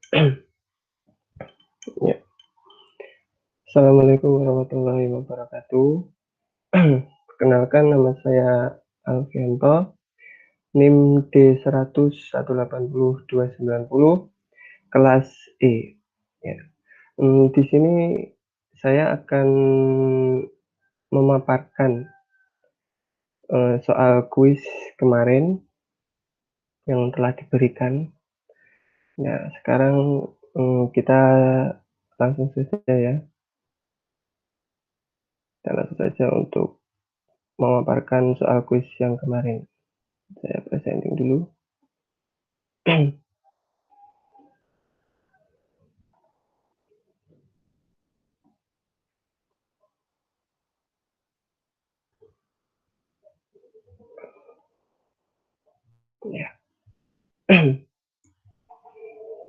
Ya. Assalamualaikum warahmatullahi wabarakatuh. Perkenalkan, nama saya Alfianto, NIM D100180290, kelas E. Ya. Di sini saya akan memaparkan soal kuis kemarin yang telah diberikan. Ya, sekarang kita langsung saja ya. Kita langsung saja untuk memaparkan soal kuis yang kemarin. Saya presenting dulu. Ya.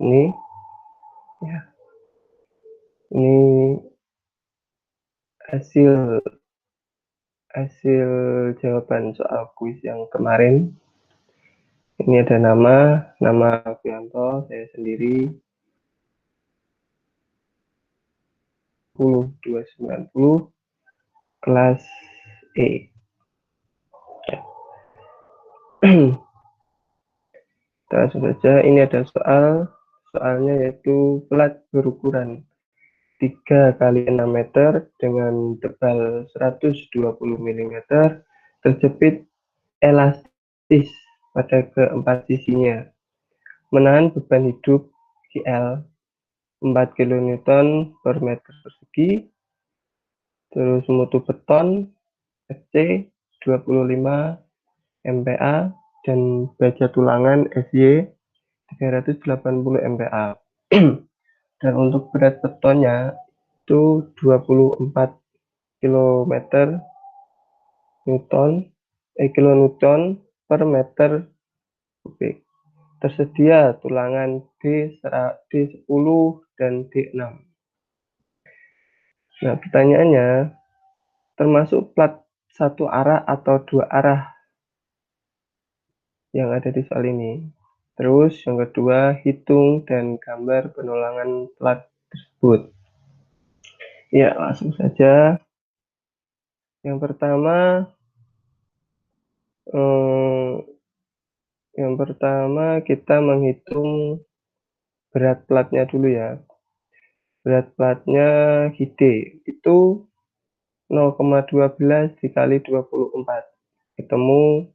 Ini ya, ini hasil hasil jawaban soal kuis yang kemarin. Ini ada nama Alfianto, saya sendiri, 290, kelas E. Langsung saja, ini ada soalnya yaitu plat berukuran 3 kali 6 meter dengan tebal 120 mm, terjepit elastis pada keempat sisinya, menahan beban hidup GL 4 kN per meter persegi, terus mutu beton FC 25 MPa, dan baja tulangan SY 380 MPa. Dan untuk berat betonnya itu 24 km kilonewton per meter kubik. Tersedia tulangan D10 dan D6. Nah, pertanyaannya, termasuk plat satu arah atau dua arah yang ada di soal ini. Terus yang kedua, hitung dan gambar penulangan plat tersebut. Ya, langsung saja. Yang pertama, kita menghitung berat platnya dulu ya. Berat platnya Gide itu 0,12 dikali 24, ketemu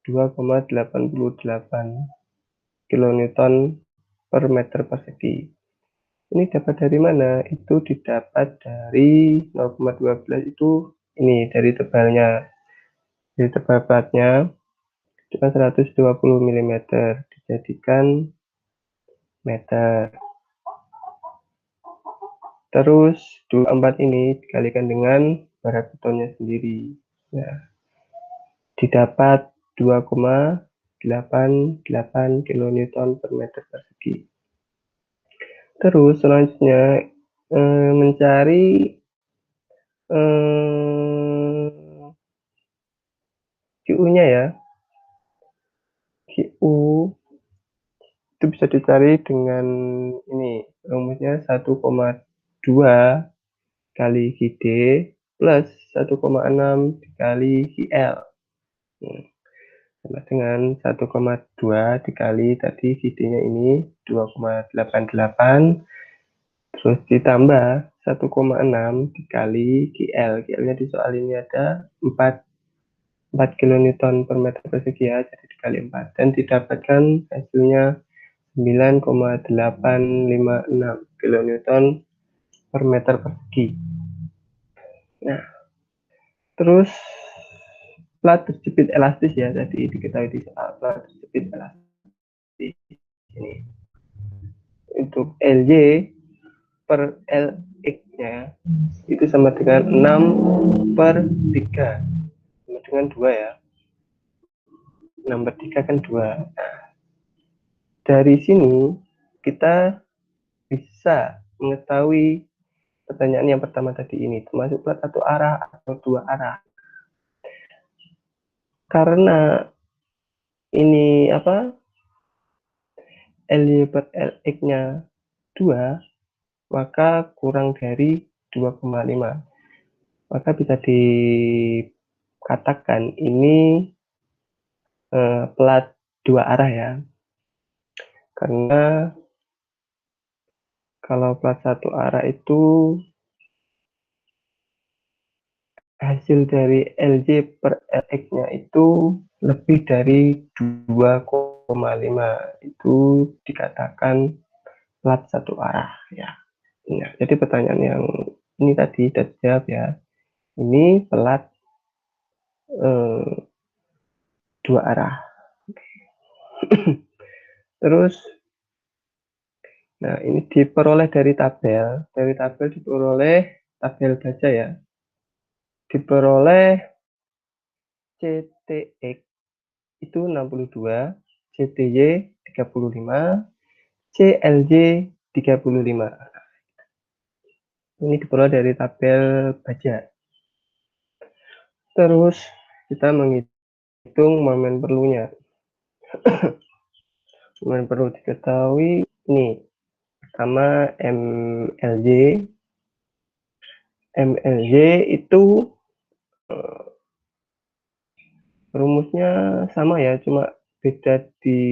2,88 kilonewton per meter persegi. Ini dapat dari mana? Itu didapat dari 0,12 itu ini dari tebalnya. Dari tebal platnya itu 120 mm dijadikan meter. Terus 24 ini dikalikan dengan berat betonnya sendiri. Nah, didapat 2,88 kilonewton per meter persegi. Terus selanjutnya mencari QU-nya ya. QU itu bisa dicari dengan ini, rumusnya 1,2 kali GD plus 1,6 dikali GL. Sama dengan 1,2 dikali tadi GD-nya ini 2,88, terus ditambah 1,6 dikali GL. GL-nya di soal ini ada 4 kN per meter persegi ya, jadi dikali 4, dan didapatkan hasilnya 9,856 kN per meter persegi. Nah, terus plat terjepit elastis ya, tadi diketahui di soal plat terjepit elastis ini. Untuk LY per LX-nya itu sama dengan 6 per 3, sama dengan 2 ya. 6 per 3 kan 2. Nah, dari sini kita bisa mengetahui pertanyaan yang pertama tadi ini, termasuk plat satu arah atau dua arah. Karena ini LY per LX-nya 2, maka kurang dari 2,5. Maka bisa dikatakan ini plat 2 arah ya. Karena kalau plat 1 arah itu hasil dari LJ per LX-nya itu lebih dari 2,5. Itu dikatakan plat 1 arah ya. Nah, jadi pertanyaan yang ini tadi terjawab ya. Ini plat 2 arah. Terus, nah ini diperoleh dari tabel. Dari tabel diperoleh tabel baja ya. Diperoleh CTX itu 62, CTY 35, CLJ 35. Ini diperoleh dari tabel baja. Terus kita menghitung momen perlunya. Momen perlu diketahui ini pertama MLJ. MLJ itu rumusnya sama ya, cuma beda di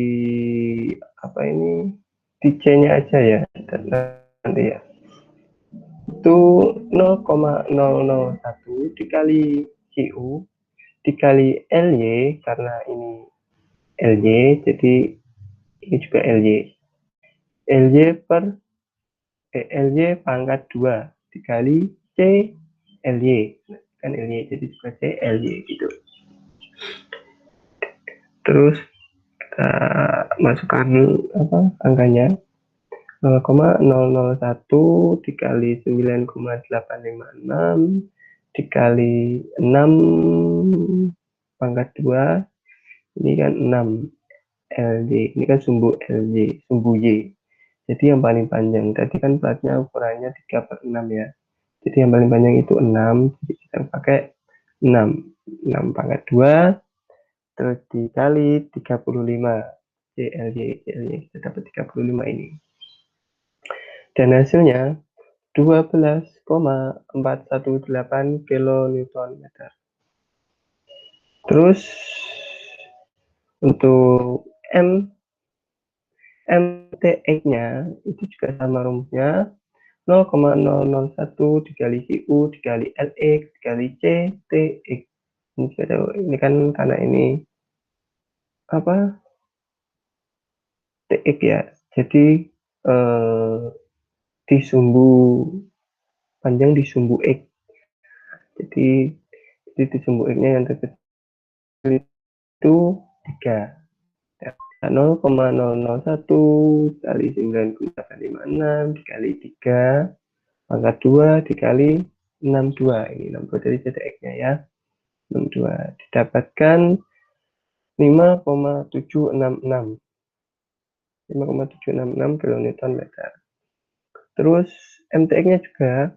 apa ini di C-nya aja ya. Dan nanti ya itu 0,001 dikali QU dikali LY, karena ini LY jadi ini juga LY. LY pangkat 2 dikali C LY, kan LY jadi juga C LY gitu. Terus kita masukkan angkanya 0,001 dikali 9,856 dikali 6 pangkat 2, ini kan 6 LJ, ini kan sumbu LJ, sumbu Y. Jadi yang paling panjang, tadi kan platnya ukurannya 3/6 ya. Jadi yang paling panjang itu 6, jadi kita pakai 6. 6 pangkat 2, terus dikali 35. CLJ, kita dapat 35 ini. Dan hasilnya 12,418 kN. Terus untuk MTX-nya itu juga sama rumusnya 0,001 dikali QU dikali LX dikali CTX. Ini kan karena ini apa TX ya, jadi di sumbu panjang di sumbu X, jadi di sumbu X-nya yang terkecil itu 3. 0,001 kali 9,856 dikali 3 pangkat 2 dikali 62. Ini 62 dari CTX-nya ya. 62 didapatkan 5,766 kN. Terus MTX-nya juga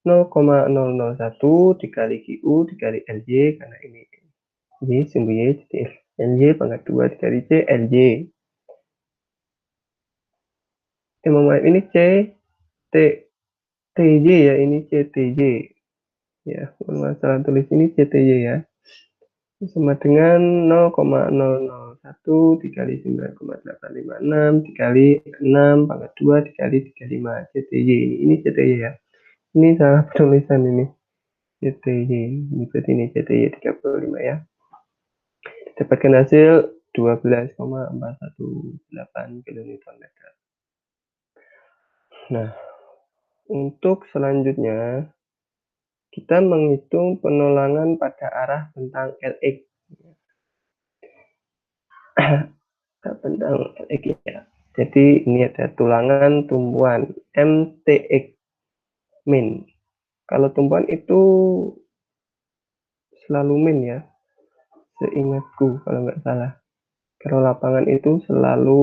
0,001 dikali QU dikali LJ, karena ini Y sumbu Y, jadi LJ pangkat 2 dikali C LJ. Ini C T TJ ya, ini CTJ ya, masalah tulis ini CTJ ya, sama dengan 0,001 dikali 9,856 dikali 6 pangkat 2 dikali 35 CTJ. Ini CTJ ya, ini salah penulisan ini CTJ, ini berarti ini CTJ 35 ya. Dapatkan hasil 12,418 kN. Nah, untuk selanjutnya kita menghitung penolangan pada arah bentang LX. Bentang LX ya. Jadi ini ada tulangan tumpuan MTX min. Kalau tumpuan itu selalu min ya, seingatku kalau nggak salah. Kalau lapangan itu selalu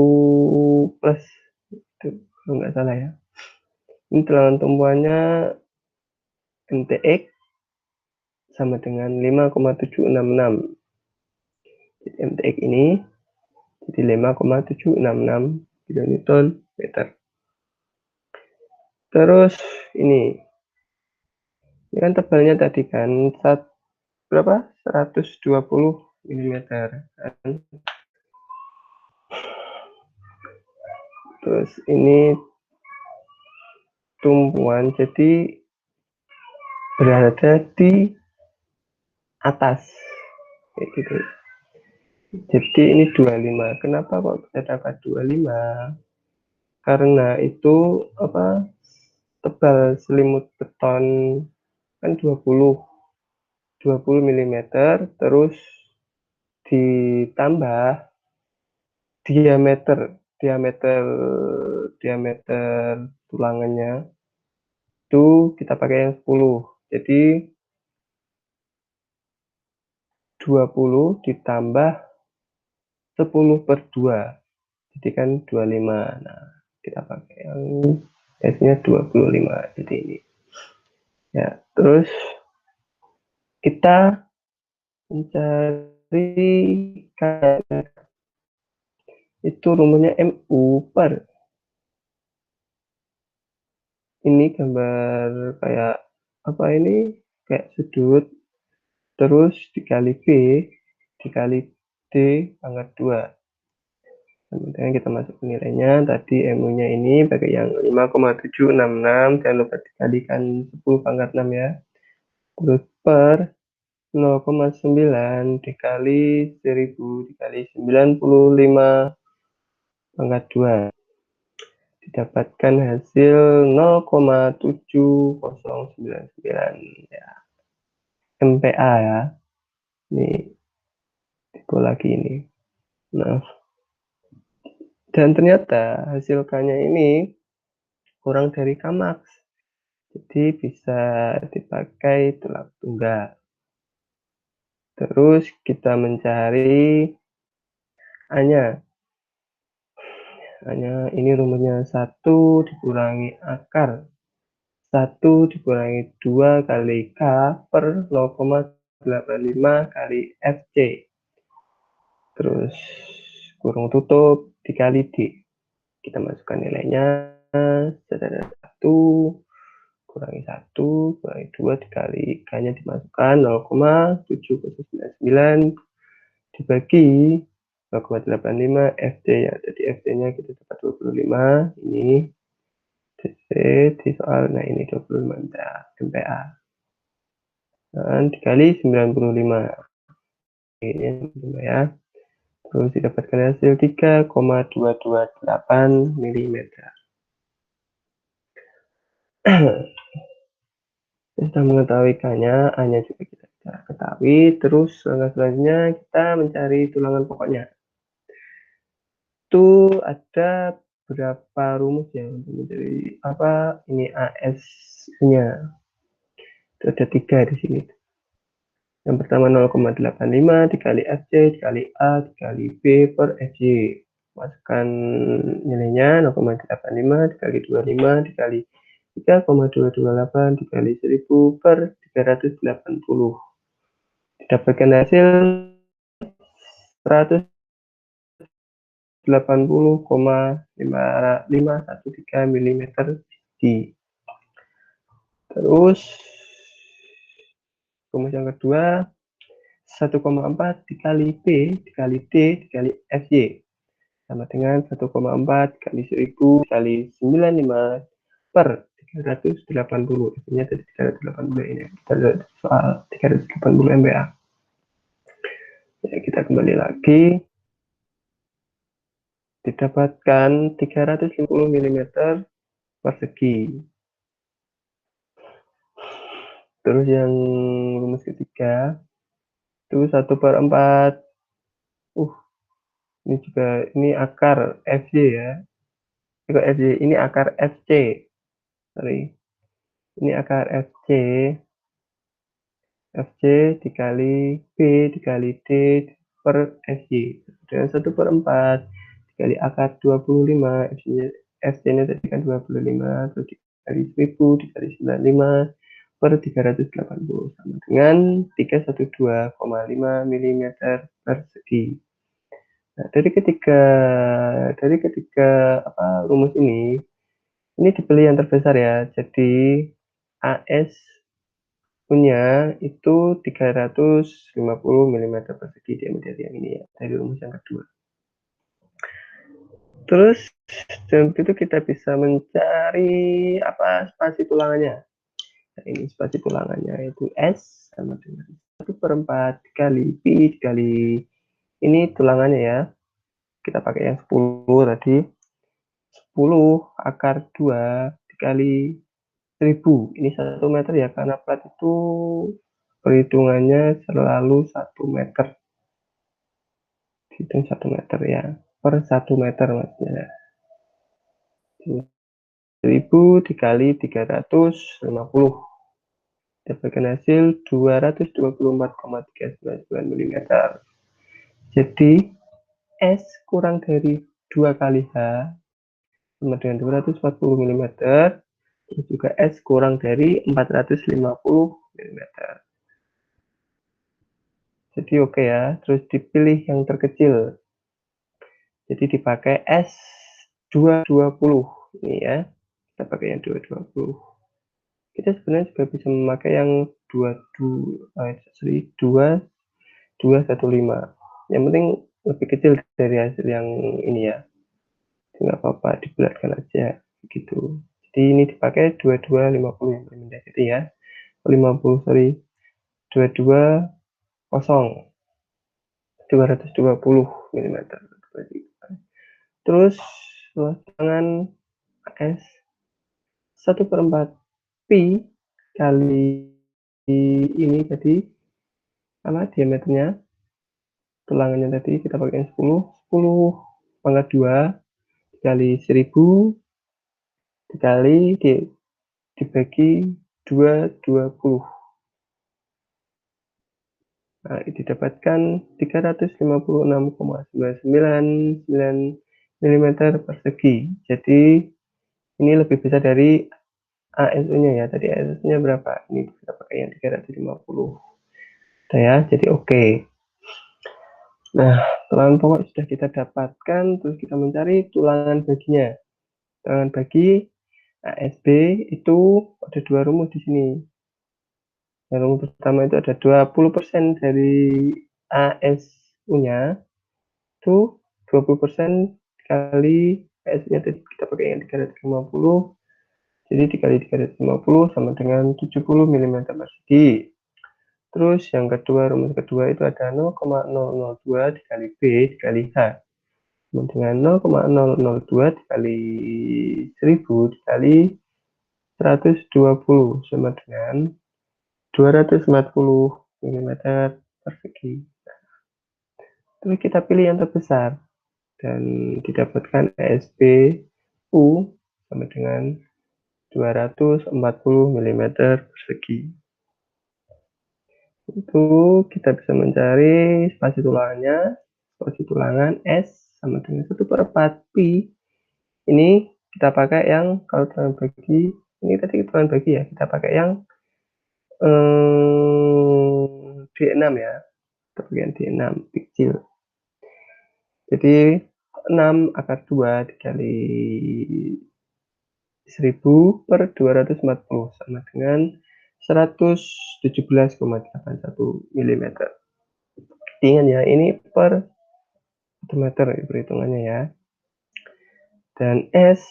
plus, itu kalau nggak salah ya. Ini tulangan tumpuannya MTX sama dengan 5,766. Jadi MTX ini jadi 5,766 kN meter. Terus ini kan tebalnya tadi kan berapa? 120 mm kan. Terus ini tumpuan, jadi berada di atas kayak gitu. Jadi ini 25. Kenapa kok bisa dapat 25? Karena itu apa, tebal selimut beton kan 20 mm, terus ditambah diameter diameter diameter tulangannya itu kita pakai yang 10. Jadi 20 ditambah 10/2, jadi kan 25. Nah, kita pakai yang biasanya 25, jadi ini ya. Terus kita mencari kayak itu rumusnya MU per ini gambar kayak apa ini, kayak sudut, terus dikali B dikali D pangkat 2. Kemudian kita masuk ke nilainya. Tadi MU-nya ini pakai yang 5,766, jangan lupa dikalikan 10/6 ya. Terus per 0,9 dikali 1000 dikali 95/2, didapatkan hasil 0,7099 ya, MPa ya. Ini tipe lagi ini. Nah, dan ternyata hasil K-nya ini kurang dari Kmax, jadi bisa dipakai tulang tunggal. Terus kita mencari A-nya. A-nya ini rumusnya 1 dikurangi akar 1 dikurangi 2 kali K per 0,85 kali FC. Terus kurung tutup dikali D. Kita masukkan nilainya. 1 kurangi 1 kurangi 2 dikali K-nya dimasukkan 0,7099 dibagi 0,85 FD ya. Jadi FD-nya kita dapat 25. Ini DC di soal, nah ini 25 MPa. Dan dikali 95. Ini ya. Terus didapatkan hasil 3,228 mm. Kita mengetahui K-nya, A-nya juga kita ketahui. Terus langkah selanjutnya kita mencari tulangan pokoknya. Itu ada berapa rumus ya untuk mencari apa ini AS-nya? Itu ada 3 di sini. Yang pertama 0,85 dikali FC dikali A dikali B per FY. Masukkan nilainya 0,85 dikali 25 dikali 3,228 dikali 1000 per 380. Didapatkan hasil 180,513 mm. Terus rumus yang kedua 1,4 dikali P dikali D dikali FY sama dengan 1,4 dikali 1000 dikali 95 per 380. Artinya tadi 380 ini. Kita lihat soal 380 MPa. Ya, kita kembali lagi. Didapatkan 350 mm persegi. Terus yang rumus ketiga itu 1/4. Ini juga ini akar FY ya. Ini akar FC. Sorry. Ini akar FC dikali B dikali D per SY. Dan 1/4 dikali akar 25. FC-nya tadi kan 25. Terus dikali 1000 dikali 95 per 380 sama dengan 312,5 mm persegi. Nah, dari ketiga rumus ini Ini dipilih yang terbesar ya. Jadi AS punya itu 350 mm persegi diameter yang ini ya, dari rumus yang kedua. Terus dari itu kita bisa mencari apa spasi tulangannya. Nah, ini spasi tulangannya itu S sama dengan 1/4 dikali Pi dikali ini tulangannya ya. Kita pakai yang 10 tadi. 10 akar 2 dikali 1000. Ini 1 meter ya, karena plat itu perhitungannya selalu 1 meter. Hitung 1 meter ya. Per 1 meter maksudnya. 1000 dikali 350. Dapatkan hasil 224,399 mm. Jadi S kurang dari 2 kali H sama dengan 240 mm. Terus juga S kurang dari 450 mm. Jadi oke ya. Terus dipilih yang terkecil. Jadi dipakai S220 ini ya. Kita pakai yang 220. Kita sebenarnya juga bisa memakai yang 2215. Yang penting lebih kecil dari hasil yang ini ya. Nggak apa-apa, dibulatkan aja gitu. Jadi ini dipakai 2250 yang paling rendah itu ya. 50 sorry. 220 mm. Terus luas tangan S 1/4 Pi kali ini tadi apa diameternya tulangannya tadi kita pakai 10 dikali 1000 dikali dibagi 220. Nah, didapatkan 356,999 mm persegi. Jadi ini lebih besar dari ASU-nya ya. Tadi ASU-nya berapa? Ini kita pakai yang 350. Nah, ya, jadi oke. Nah, tulangan pokok sudah kita dapatkan, terus kita mencari tulangan baginya. Tulangan bagi ASB itu ada 2 rumus di sini. Yang rumus pertama itu ada 20% dari ASU-nya itu 20% kali AS-nya tadi kita pakai yang 350. Jadi dikali 350 sama dengan 70 mm persegi. Terus yang kedua, rumus kedua itu ada 0,002 dikali B dikali H. Dengan 0,002 dikali 1000 dikali 120 sama dengan 240 mm persegi. Terus kita pilih yang terbesar dan didapatkan SPU sama dengan 240 mm persegi. Itu kita bisa mencari spasi tulangannya. Spasi tulangan S sama dengan 1/4 Pi. Ini kita pakai yang kalau tulangan bagi, ini tadi tulangan bagi ya, kita pakai yang D6 ya. Kita pakai yang D6 kecil. Jadi 6 akar 2 dikali 1000 per 240 sama dengan 117,81 mm. Ingat ya, ini per 1 meter ya, perhitungannya ya. Dan S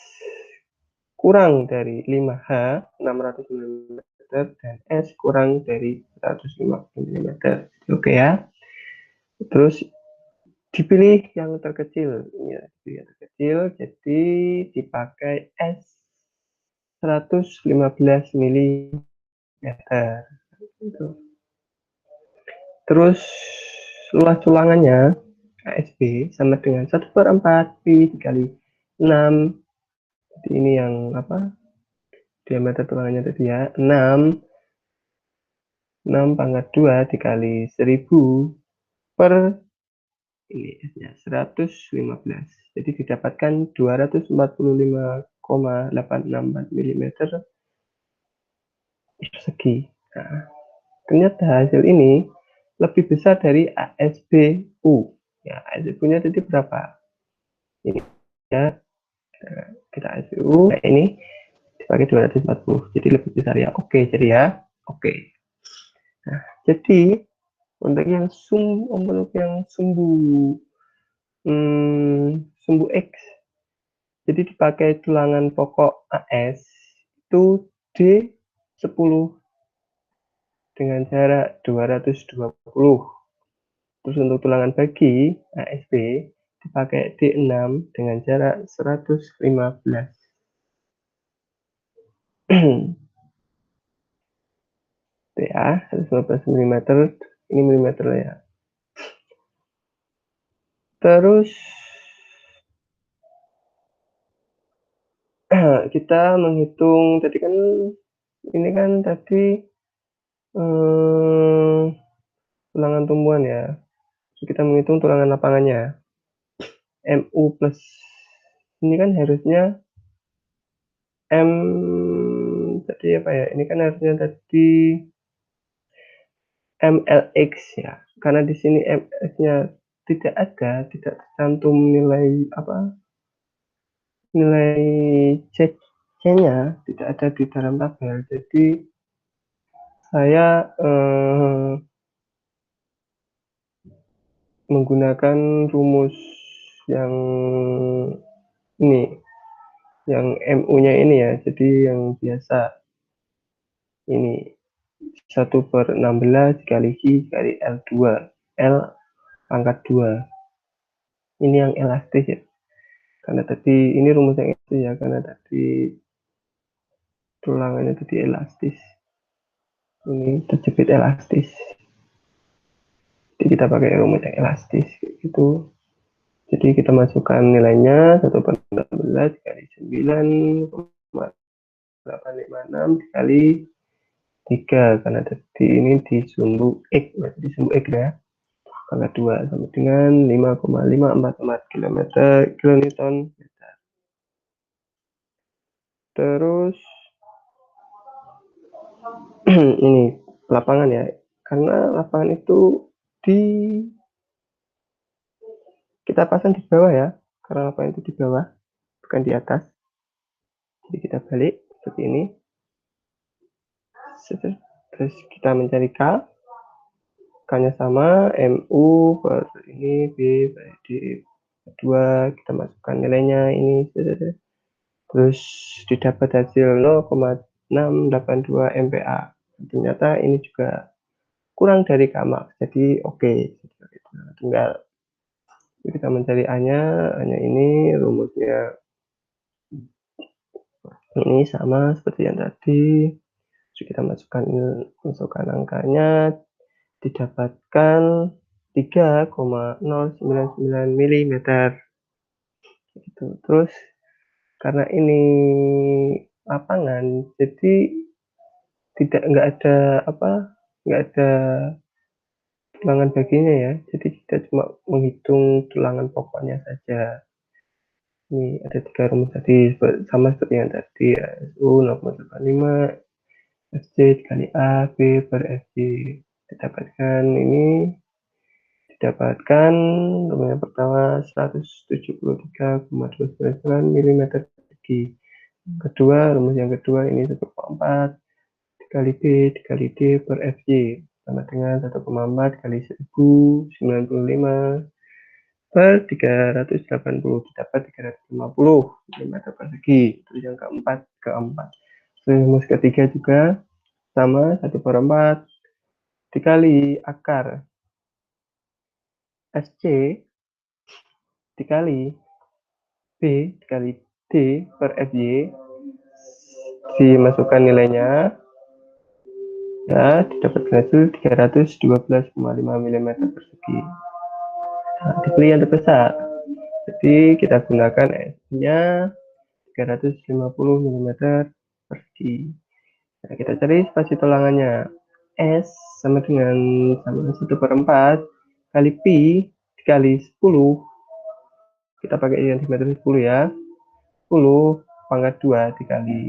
kurang dari 5H 600 mm dan S kurang dari 150 mm. Oke ya. Terus dipilih yang terkecil ya, yang terkecil, jadi dipakai S 115 mm. Terus luas tulangannya ASB sama dengan 1/4 Pi dikali 6. Jadi ini yang apa, diameter tulangannya tadi ya, 6 pangkat 2 dikali 1000 per ini ya 115. Jadi didapatkan 245,864 mm persegi. Nah, ternyata hasil ini lebih besar dari ASBU. Ya, ASBU-nya tadi berapa? Ini ya, kita ASBU. Nah, ini dipakai 240, jadi lebih besar ya. Oke, jadi ya. Oke. Nah, jadi untuk yang sumbu sumbu X, jadi dipakai tulangan pokok AS itu D10 dengan jarak 220. Terus untuk tulangan bagi ASB dipakai D6 dengan jarak 115. ya, 115 mm, ini milimeter ya. Terus kita menghitung tadi kan, ini kan tadi tulangan tumbuhan ya. Kita menghitung tulangan lapangannya. MU plus ini kan harusnya M tadi apa ya? Ini kan harusnya tadi MLX ya. Karena di sini MLX-nya tidak ada, tidak tercantum nilai apa? Nilai C-nya tidak ada di dalam tabel. Jadi saya menggunakan rumus yang ini, yang MU-nya ini ya. Jadi yang biasa ini 1/16 dikali I dikali L2. L pangkat 2. Ini yang elastis ya. Karena tadi ini rumus yang itu ya, karena tadi tulangannya tadi elastis. Ini terjepit elastis. Jadi kita pakai rumus yang elastis gitu. Jadi kita masukkan nilainya 1/16 dikali 9,856 dikali 3, karena tadi ini di sumbu X, di sumbu X ya, pangkat 2 sama dengan 5,544 kilonewton. Terus ini lapangan ya, karena lapangan itu kita pasang di bawah ya, karena lapangan itu di bawah bukan di atas. Jadi kita balik seperti ini. Terus kita mencari K nya sama, MU per ini, B per D 2, kita masukkan nilainya ini, terus didapat hasil 0,682 MPa. Ternyata ini juga kurang dari Kmax, jadi oke. Tinggal kita mencari A-nya ini, rumusnya ini sama seperti yang tadi. Kita masukkan angkanya, didapatkan 3,099 mm gitu. Terus karena ini lapangan, jadi nggak ada tulangan baginya ya, jadi kita cuma menghitung tulangan pokoknya saja. Ini ada 3 rumus tadi sama seperti yang tadi, SU 0,85 FC dikali A B per FG. Didapatkan ini, rumus yang pertama 173,299 mm persegi. Rumus yang kedua ini 1,4 dikali B dikali D per FG sama dengan 1,4 kali 1095 per 380, didapat 350 mm persegi. Terus yang keempat. Rumus ketiga juga sama, 1/4 dikali akar SC dikali B dikali D per FY, dimasukkan nilainya ya, didapat hasil 312,5 mm persegi. Nah, dipilih yang terbesar, jadi kita gunakan S-nya 350 mm persegi. Nah, kita cari spasi tulangannya. S sama dengan 1/4 kali pi dikali 10. Kita pakai yang diameter 10 ya. 10 pangkat 2 dikali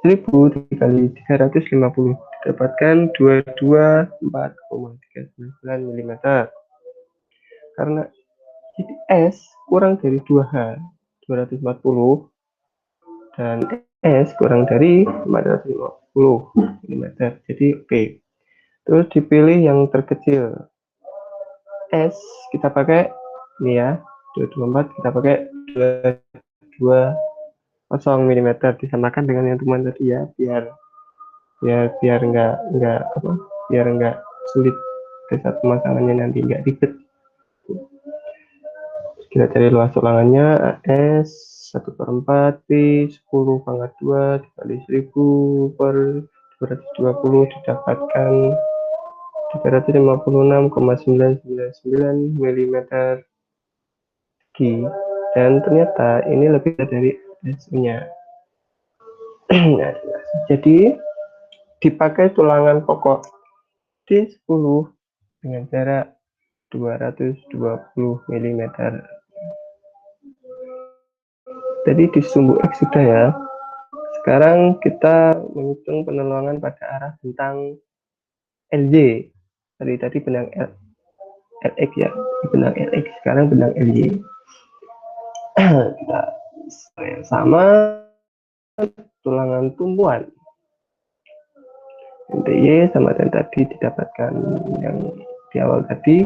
1000 dikali 350, didapatkan 224,399 mm. Karena S kurang dari 2H 240 dan S kurang dari 450 mm. Jadi oke. Terus dipilih yang terkecil. S kita pakai ini ya, 224 kita pakai 220 mm, disamakan dengan yang teman tadi ya, biar biar biar nggak apa, biar nggak sulit ke saat pemasangannya, nanti nggak ribet. Kita cari luas ulangannya. AS 1/4 P 10/2 dikali 1000 per 220 didapatkan 356,999 mm persegi, dan ternyata ini lebih dari SU-nya. Jadi dipakai tulangan pokok D10 dengan jarak 220 mm. Jadi di sumbu X sudah ya. Sekarang kita menghitung penolongan pada arah bentang LY. Tadi benang LX ya, benang LX, sekarang benang LY. Kita yang sama, tulangan tumpuan NTY sama dan tadi didapatkan yang di awal tadi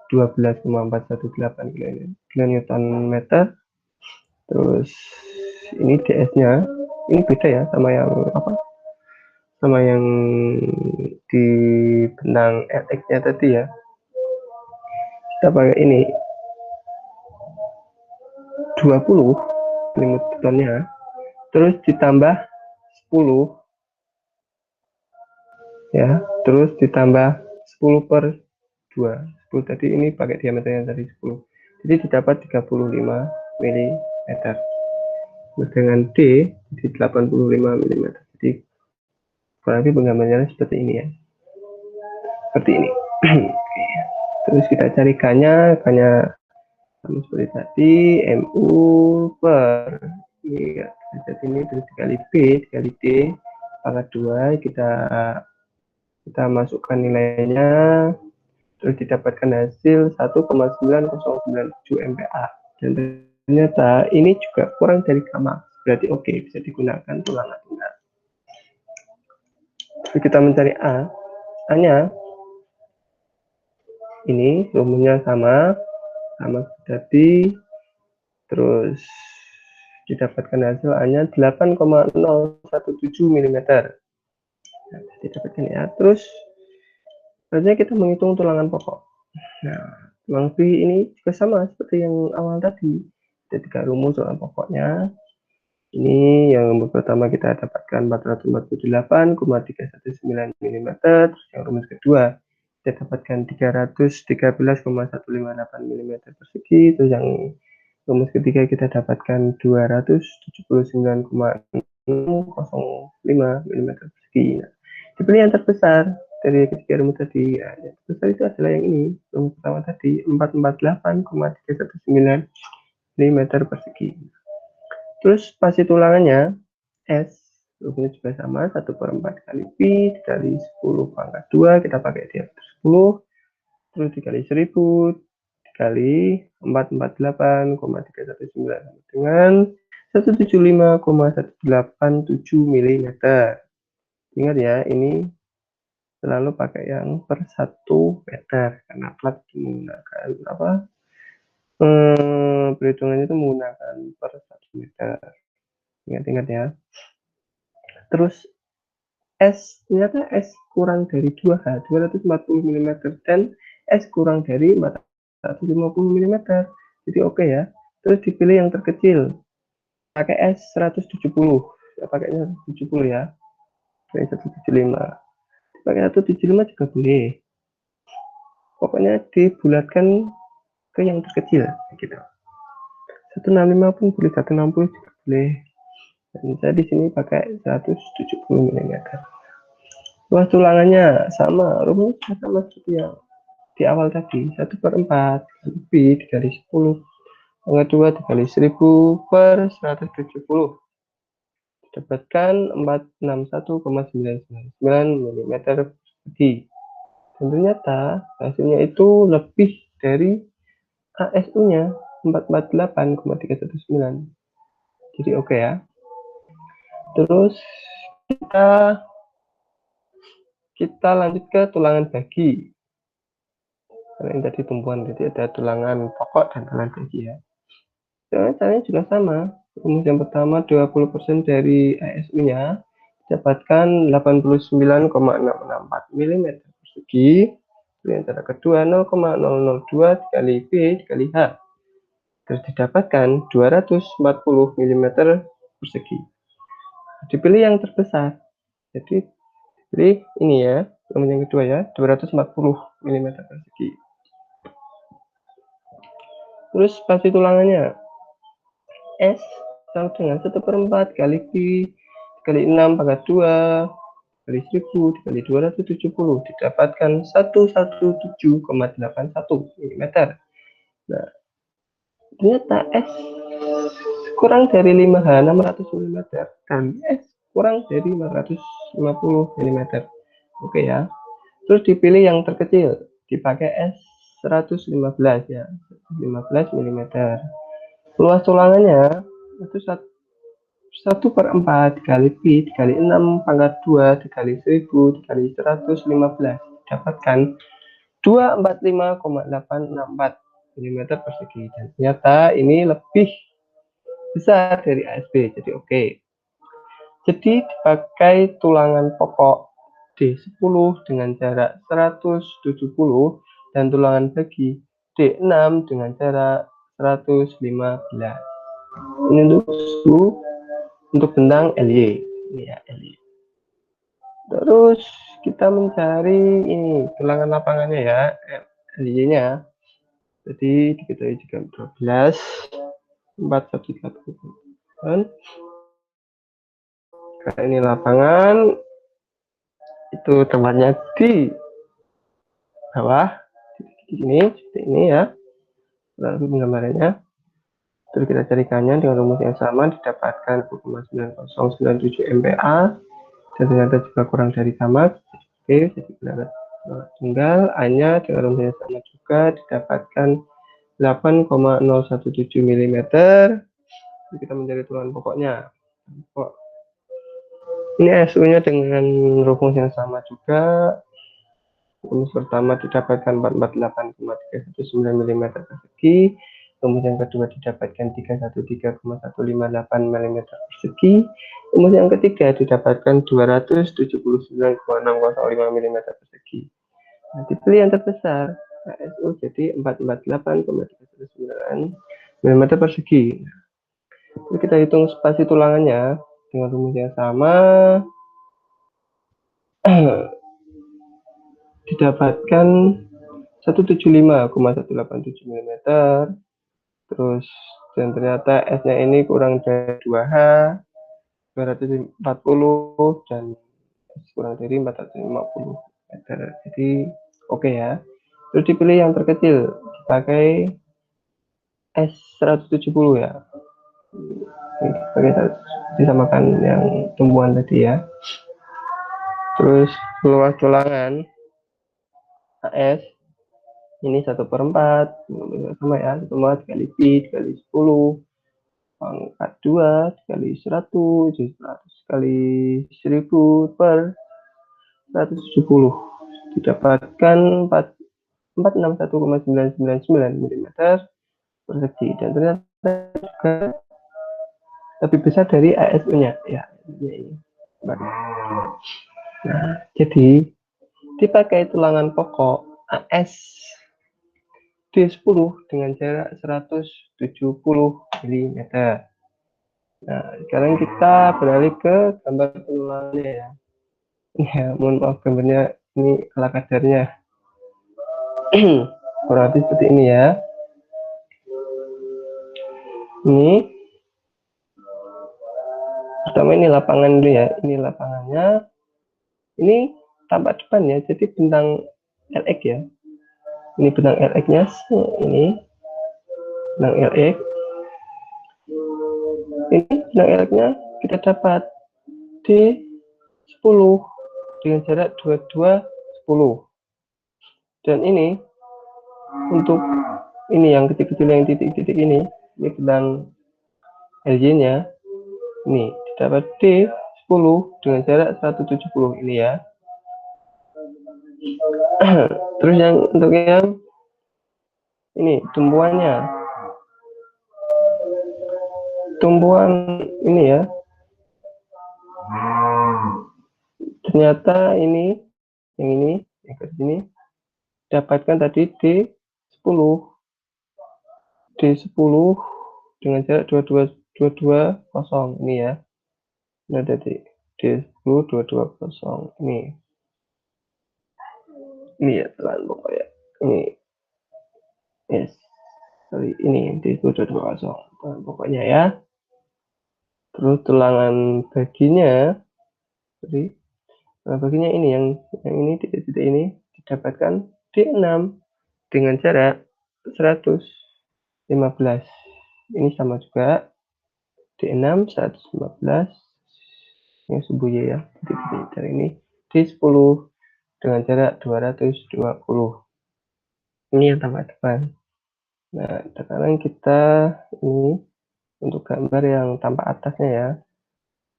12,418 kN meter. Terus ini DS-nya, ini beda ya sama yang apa? Sama yang di benang LX-nya tadi ya. Kita pakai ini 20 Newtonnya, terus ditambah 10 ya, terus ditambah 10 per 2. 10 tadi, ini pakai diameternya tadi 10. Jadi didapat 35 mm. Dengan D di 85 mm. Jadi kurang lebih penggambarannya seperti ini ya. Seperti ini. Terus kita cari K-nya sama seperti tadi, MU per ini ya, jadi ini terus dikali B dikali D pangkat 2, kita masukkan nilainya, terus didapatkan hasil 1,9097 MPa, dan ternyata ini juga kurang dari gamma, berarti oke, bisa digunakan tulangan tunggal. Terus kita mencari A-nya ini rumusnya sama tadi, terus didapatkan hasil A-nya 8,017 mm. Nah, didapatkan ya. Terus selanjutnya kita menghitung tulangan pokok. Nah, tulang B ini juga sama seperti yang awal tadi. Ada 3 rumus tulangan pokoknya. Ini yang rumus pertama kita dapatkan 448,319 mm. Terus yang rumus kedua kita dapatkan 313,158 mm persegi. Terus yang rumus ketiga kita dapatkan 279,605 mm persegi. Nah, dipilih yang terbesar dari ketiga rumus tadi. Ya, yang terbesar itu adalah yang ini, rumus pertama tadi, 448,319 mm persegi. Terus pasti tulangannya S, rumusnya juga sama, 1/4 kali Pi dikali 10 pangkat 2, kita pakai diameter 10, terus dikali 1000 dikali 448,319 dengan 175,187 mm. Ingat ya, ini selalu pakai yang per 1 meter karena plat menggunakan apa? Perhitungannya itu menggunakan per 1 meter. Ingat-ingat ya. Terus S, ternyata S kurang dari 2H, 240 mm, dan S kurang dari 450 mm. Jadi oke ya. Terus dipilih yang terkecil. Pakai S 170. Ya, pakainya 170 ya. Pakai 175. Pakai 175 juga boleh. Pokoknya dibulatkan ke yang terkecil gitu. 165 pun boleh, 160 juga boleh. Dan saya di sini pakai 170 mm. Luas tulangannya sama, rumusnya sama seperti yang di awal tadi, 1/4 lebih dikali 10 pangkat 2 dikali 1000 per 170, didapatkan 461,999 mm persegi. Dan ternyata hasilnya itu lebih dari ASU-nya 448,319. Jadi oke ya. Terus kita lanjut ke tulangan bagi. Karena ini tadi tumpuan, jadi ada tulangan pokok dan tulangan bagi ya. Caranya juga sama. Rumus yang pertama 20% dari ASU-nya dapatkan 89,664 mm persegi. Yang cara kedua 0,002 dikali B dikali H. Terus didapatkan 240 mm persegi. Dipilih yang terbesar. Jadi pilih ini ya, yang kedua ya, 240 mm persegi. Terus spasi tulangannya. S sama dengan 1/4 kali Q kali 6 pangkat 2 kali 1000 dikali 270 didapatkan 117,81 mm. Nah, ternyata S kurang dari 5H 600 mm dan S kurang dari 450 mm. Oke ya. Terus dipilih yang terkecil, dipakai S 115 ya, 15 mm. Luas tulangannya itu 1/4 dikali pi dikali 6 pangkat 2 dikali 1000 dikali 115 dapatkan 245,864 mm persegi, dan ternyata ini lebih besar dari ASB, jadi oke. Jadi dipakai tulangan pokok D10 dengan jarak 170 dan tulangan bagi D6 dengan jarak 115. Ini untuk benang LY. Ini ya, LY. Terus kita mencari ini tulangan lapangannya ya, LY-nya. Jadi diketahui juga 12 413. Karena ini lapangan, itu tempatnya di bawah ini, seperti ini ya. Lalu penggambarannya. Terus kita carikannya dengan rumus yang sama, didapatkan 0,9097 MPa, dan ternyata juga kurang dari sama. Oke, jadi benar tunggal A-nya dengan rumus yang sama juga didapatkan 8,017 mm. Jadi kita mencari tulangan pokoknya. Ini SU-nya dengan rumus yang sama juga. Rumus pertama didapatkan 448,319 mm persegi. Rumus yang kedua didapatkan 313,158 mm persegi. Rumus yang ketiga didapatkan 279,605 mm persegi. Nah, dipilih yang terbesar, ASU jadi 448,319 mm persegi. Jadi kita hitung spasi tulangannya dengan rumus yang sama. Didapatkan 175,187 mm. Terus dan ternyata S-nya ini kurang dari 2H 240 dan S kurang dari 450 meter. Jadi oke ya. Terus dipilih yang terkecil, dipakai S 170 ya. Pakai disamakan yang tumbuhan tadi ya. Terus luas tulangan AS ini 1/4 sama ya, 1/4 dikali pi dikali 10 pangkat 2 dikali 100 kali 1000 per 170 didapatkan 461,999 mm persegi, dan ternyata juga lebih besar dari ASU-nya ya. Nah, jadi dipakai tulangan pokok AS D10 dengan jarak 170 mm. Nah, sekarang kita beralih ke gambar tulangannya ya. Ya, mohon maaf gambarnya ini ala kadarnya. Kurang lebih seperti ini ya. Ini pertama ini lapangan dulu ya. Ini lapangannya. Ini tampak depan ya. Jadi bentang LX ya. Ini benang LX-nya, ini benang LX. Ini benang LX-nya kita dapat di 10 dengan jarak 22 10. Dan ini untuk ini yang kecil-kecil yang titik-titik ini benang LY-nya ini dapat di 10 dengan jarak 170 ini ya. Terus yang untuk yang ini tumbuhannya, tumbuhan ini ya, ternyata ini yang ke sini dapatkan tadi D10 dengan jarak 220 ini ya. Nah, tadi D10 220 ini ya telan pokoknya ini, yes, sorry, ini D10 220 telan pokoknya ya. Terus tulangan baginya, jadi tulangan baginya ini yang ini titik-titik ini didapatkan D6 dengan jarak 115. Ini sama juga D6 115 yang sembunyi ya. Titik-titik dari ini D10 dengan jarak 220. Ini yang tampak depan. Nah, sekarang kita ini untuk gambar yang tampak atasnya ya.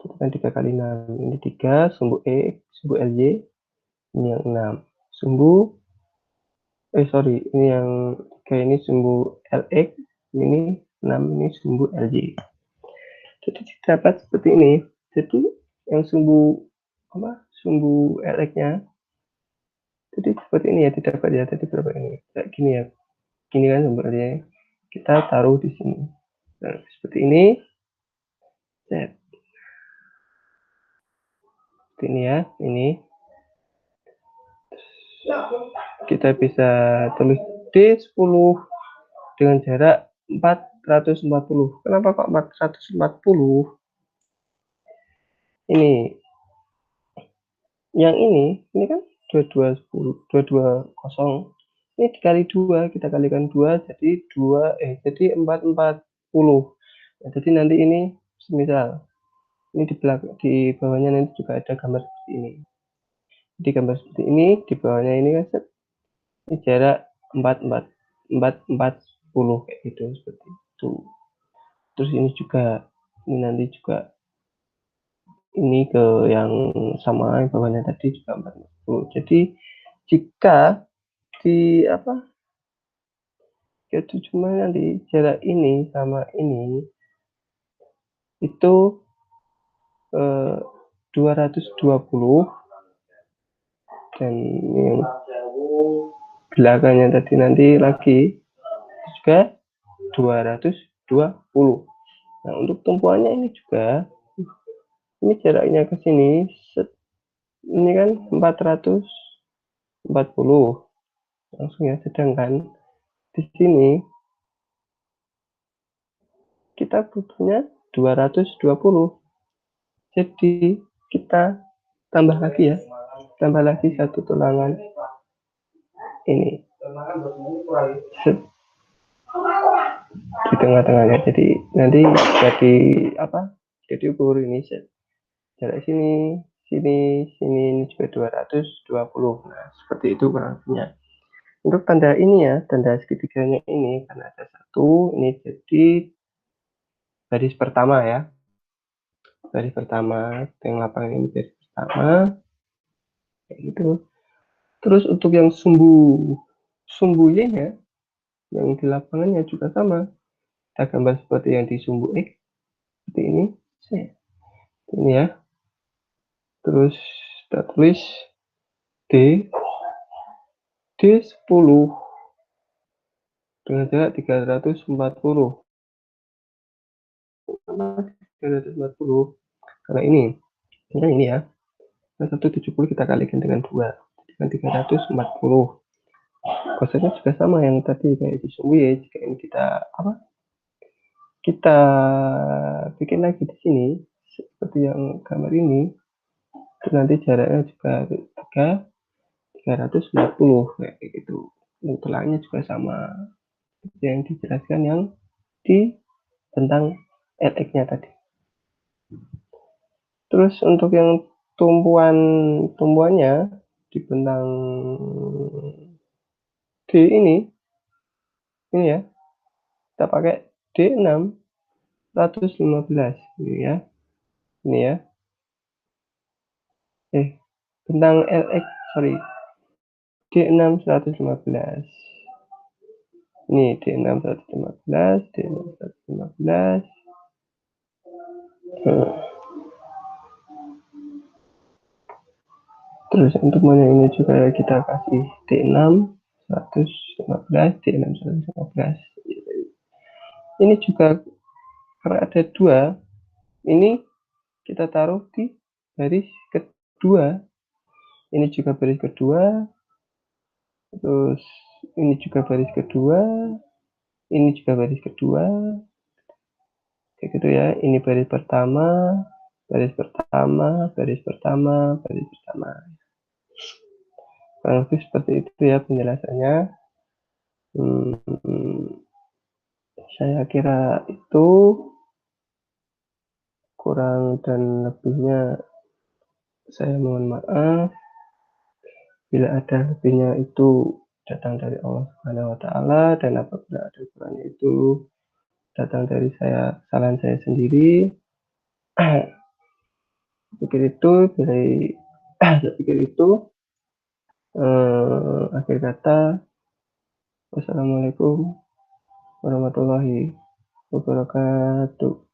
Tekan 3 kali 6. Ini 3, sumbu E, sumbu LY. Ini yang 6. Ini yang kayak ini sumbu LX, ini 6, ini sumbu LY. Jadi dapat seperti ini. Jadi yang sumbu LX-nya. Jadi seperti ini ya didapat ya. Tadi berapa ini? Kayak gini ya. Gini kan sumbu LY. Kita taruh di sini. Nah, seperti ini. Set. Seperti ini ya. Ini. Kita bisa tulis D10 dengan jarak 440. Kenapa kok 440? Ini yang ini kan 2220. Ini dikali 2, kita kalikan 2 jadi 440. Nah, jadi nanti ini semisal ini di belakang, di bawahnya nanti juga ada gambar seperti ini. Jadi gambar seperti ini, di bawahnya ini kan ini jarak 440 kayak gitu, seperti itu. Terus ini juga, ini nanti juga ini ke yang sama yang bawahnya tadi juga 40. Jadi jika itu cuma nanti jarak ini sama ini itu 220, dan yang belakangnya tadi nanti lagi juga 220. Nah, untuk tumpuannya ini juga ini jaraknya ke sini ini kan 440 langsung ya, sedangkan di sini kita butuhnya 220. Jadi kita tambah lagi satu tulangan ini di tengah-tengahnya. Jadi nanti jadi ukur ini jarak sini ini juga 220. Nah, seperti itu kurang lebihnya. Untuk tanda ini ya, tanda segitiganya ini karena ada satu, ini jadi baris pertama ya. Baris pertama, yang lapangan ini baris pertama. Kayak gitu. Terus untuk yang sumbu Y-nya yang di lapangannya juga sama. Kita gambar seperti yang di sumbu X seperti ini. Ini ya. Terus kita tulis D10 dengan jarak 340. 340 karena ini ya. 170 kita kalikan dengan 2 dengan 340. Konsepnya juga sama yang tadi kayak di sumbu Y. Jika ini kita bikin lagi di sini seperti yang gambar ini, nanti jaraknya juga 340 kayak gitu. Tulangnya juga sama yang dijelaskan yang di tentang LX-nya tadi. Terus untuk yang tumbuhannya di benang D ini ya, kita pakai D6 115 ini ya. Tentang LX, sorry, D6 115. Ini D6 115, D6 115. Terus untuk menu ini juga kita kasih D6 115, D6 115. Ini juga karena ada 2, ini kita taruh di baris kedua. Ini juga baris kedua, terus ini juga baris kedua, ini juga baris kedua, kayak gitu ya. Ini baris pertama, baris pertama, baris pertama, baris pertama. Kurang lebih seperti itu ya penjelasannya. Saya kira itu, kurang dan lebihnya saya mohon maaf. Bila ada lebihnya itu datang dari Allah Subhanahu wa taala, dan apabila ada kurangnya itu datang dari kesalahan saya sendiri. Pikir itu dari saya pikir itu. Akhir kata, wassalamualaikum warahmatullahi wabarakatuh.